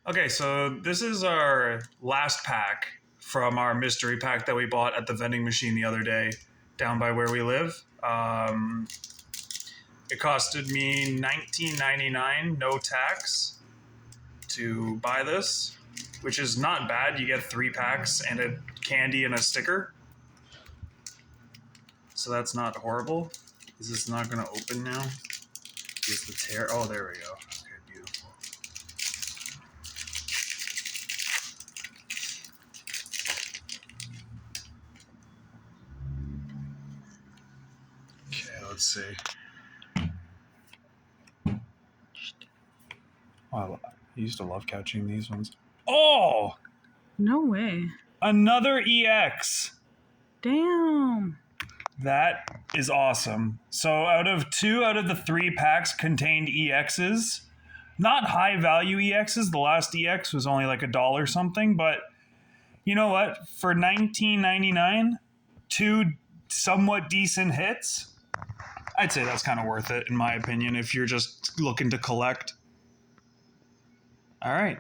Okay, so this is our last pack from our mystery pack that we bought at the vending machine the other day down by where we live. It costed me $19.99, no tax, to buy this, which is not bad. You get 3 packs and a candy and a sticker. So that's not horrible. Is this not going to open now? Is the tear? Oh, there we go. Okay, beautiful. Okay, let's see. Oh, I used to love catching these ones. Oh! No way. Another EX. Damn. That is awesome. So out of the 3 packs contained EXs. Not high value EXs. The last EX was only like $1 something, but you know what? For $19.99, 2 somewhat decent hits, I'd say that's kind of worth it in my opinion if you're just looking to collect. All right.